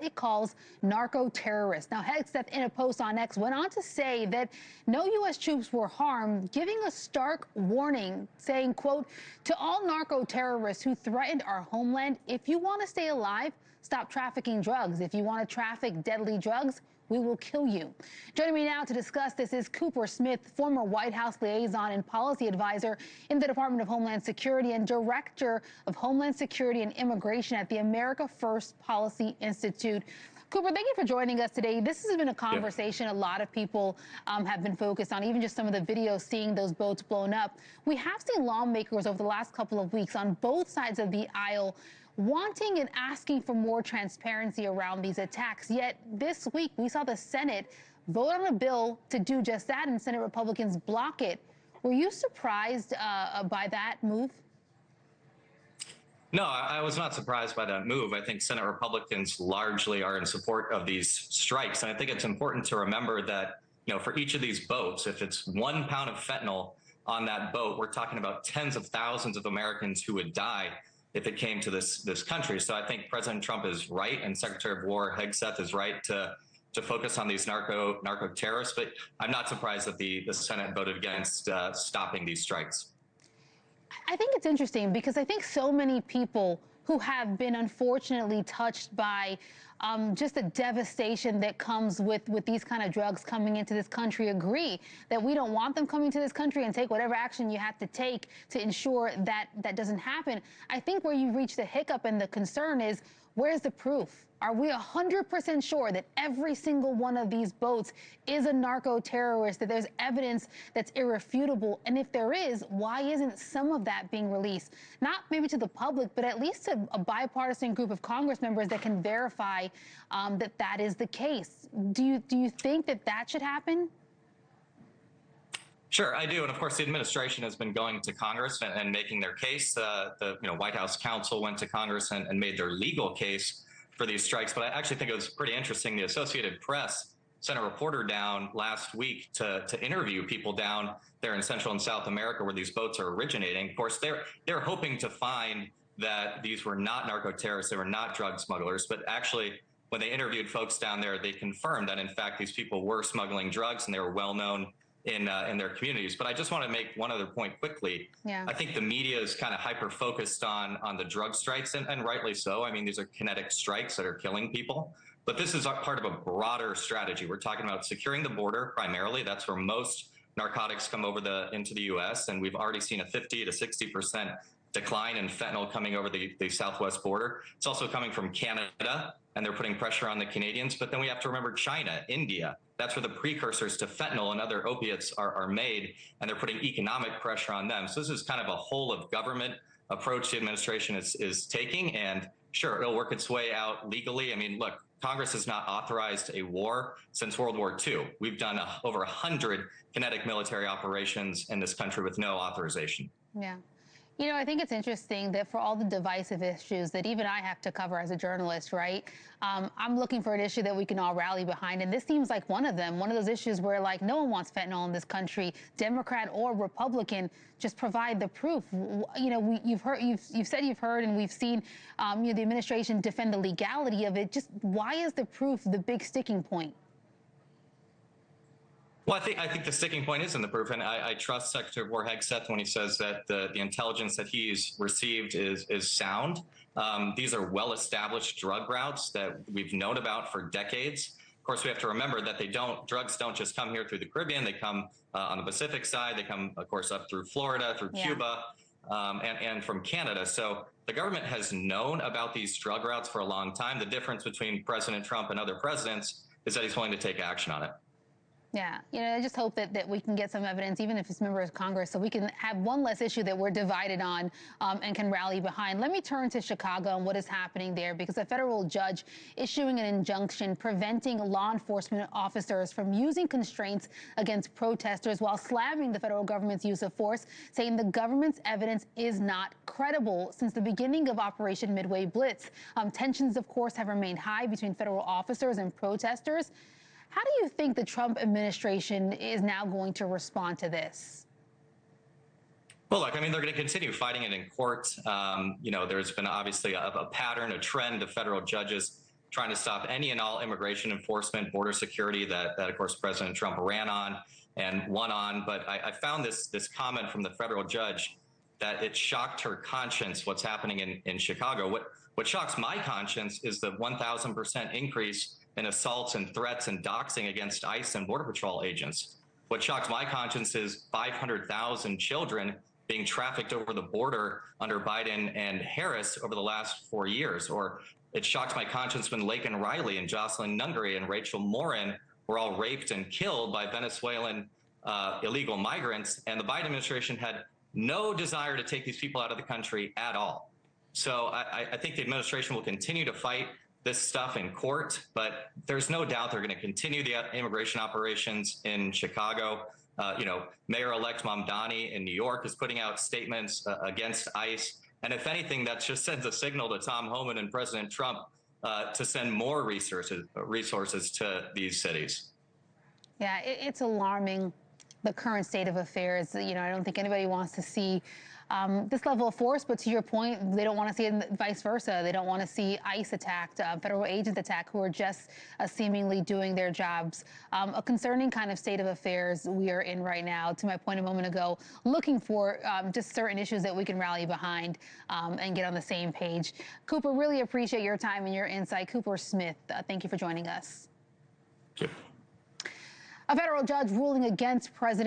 it calls narco-terrorists. Now, Hegseth, in a post on X, went on to say that no U.S. troops were harmed, giving a stark warning, saying, quote, to all narco-terrorists who threatened our homeland, if you want to stay alive, stop trafficking drugs. If you want to traffic deadly drugs, we will kill you. Joining me now to discuss this is Cooper Smith, former White House liaison and policy advisor in the Department of Homeland Security and director of Homeland Security and Immigration at the America First Policy Institute. Cooper, thank you for joining us today. This has been a conversation a lot of people have been focused on, even just some of the videos seeing those boats blown up. We have seen lawmakers over the last couple of weeks on both sides of the aisle wanting and asking for more transparency around these attacks. Yet this week, we saw the Senate vote on a bill to do just that, and Senate Republicans block it. Were you surprised by that move? No, I was not surprised by that move. I think Senate Republicans largely are in support of these strikes. And I think it's important to remember that, for each of these boats, if it's 1 pound of fentanyl on that boat, we're talking about tens of thousands of Americans who would die if it came to this country. So I think President Trump is right, and Secretary of War Hegseth is right to focus on these narco terrorists. But I'm not surprised that the Senate voted against stopping these strikes. I think it's interesting because I think so many people who have been unfortunately touched by just the devastation that comes with these kind of drugs coming into this country agree that we don't want them coming to this country, and take whatever action you have to take to ensure that that doesn't happen. I think where you reach the hiccup and the concern is, where's the proof? Are we 100% sure that every single one of these boats is a narco-terrorist, that there's evidence that's irrefutable? And if there is, why isn't some of that being released? Not maybe to the public, but at least to a bipartisan group of Congress members that can verify that that is the case. Do you think that that should happen? Sure, I do. And of course, the administration has been going to Congress and making their case. The White House counsel went to Congress and made their legal case for these strikes. But I actually think it was pretty interesting. The Associated Press sent a reporter down last week to interview people down there in Central and South America where these boats are originating. Of course, they're hoping to find that these were not narco-terrorists, they were not drug smugglers. But actually, when they interviewed folks down there, they confirmed that, in fact, these people were smuggling drugs and they were well known in their communities. But I just want to make one other point quickly. Yeah. I think the media is kind of hyper-focused on the drug strikes, and rightly so. I mean, these are kinetic strikes that are killing people. But this is part of a broader strategy. We're talking about securing the border primarily. That's where most narcotics come over into the U.S., and we've already seen a 50 to 60% decline in fentanyl coming over the southwest border. It's also coming from Canada, and they're putting pressure on the Canadians. But then we have to remember China, India. That's where the precursors to fentanyl and other opiates are made, and they're putting economic pressure on them. So this is kind of a whole of government approach the administration is taking, and sure, it'll work its way out legally. I mean, look, Congress has not authorized a war since World War II. We've done over 100 kinetic military operations in this country with no authorization. Yeah. I think it's interesting that for all the divisive issues that even I have to cover as a journalist, right? I'm looking for an issue that we can all rally behind. And this seems like one of them, one of those issues where, like, no one wants fentanyl in this country, Democrat or Republican, just provide the proof. You've said you've heard, and we've seen the administration defend the legality of it. Just why is the proof the big sticking point? Well, I think the sticking point is in the proof, and I trust Secretary of War Hegseth when he says that the intelligence that he's received is sound. These are well-established drug routes that we've known about for decades. Of course, we have to remember that drugs don't just come here through the Caribbean. They come on the Pacific side. They come, of course, up through Florida, through Cuba, and from Canada. So the government has known about these drug routes for a long time. The difference between President Trump and other presidents is that he's willing to take action on it. Yeah, I just hope that we can get some evidence, even if it's members of Congress, so we can have one less issue that we're divided on and can rally behind. Let me turn to Chicago and what is happening there, because a federal judge issuing an injunction preventing law enforcement officers from using constraints against protesters while slamming the federal government's use of force, saying the government's evidence is not credible. Since the beginning of Operation Midway Blitz, tensions, of course, have remained high between federal officers and protesters. How do you think the Trump administration is now going to respond to this? Well, look, I mean, they're going to continue fighting it in court. There's been obviously a pattern, a trend of federal judges trying to stop any and all immigration enforcement, border security that of course, President Trump ran on and won on. But I found this comment from the federal judge that it shocked her conscience what's happening in Chicago. What shocks my conscience is the 1,000% increase in assaults and threats and doxing against ICE and Border Patrol agents. What shocks my conscience is 500,000 children being trafficked over the border under Biden and Harris over the last 4 years. Or it shocked my conscience when Laken Riley and Jocelyn Nungary and Rachel Morin were all raped and killed by Venezuelan illegal migrants, and the Biden administration had no desire to take these people out of the country at all. So I think the administration will continue to fight this stuff in court, but there's no doubt they're going to continue the immigration operations in Chicago. Mayor-elect Mamdani in New York is putting out statements against ICE. And if anything, that just sends a signal to Tom Homan and President Trump to send more resources to these cities. Yeah, it's alarming, the current state of affairs. I don't think anybody wants to see this level of force, but to your point, they don't want to see it vice versa. They don't want to see ICE attacked, federal agents attacked, who are just seemingly doing their jobs. A concerning kind of state of affairs we are in right now, to my point a moment ago, looking for just certain issues that we can rally behind and get on the same page. Cooper, really appreciate your time and your insight. Cooper Smith, thank you for joining us. Thank you. A federal judge ruling against President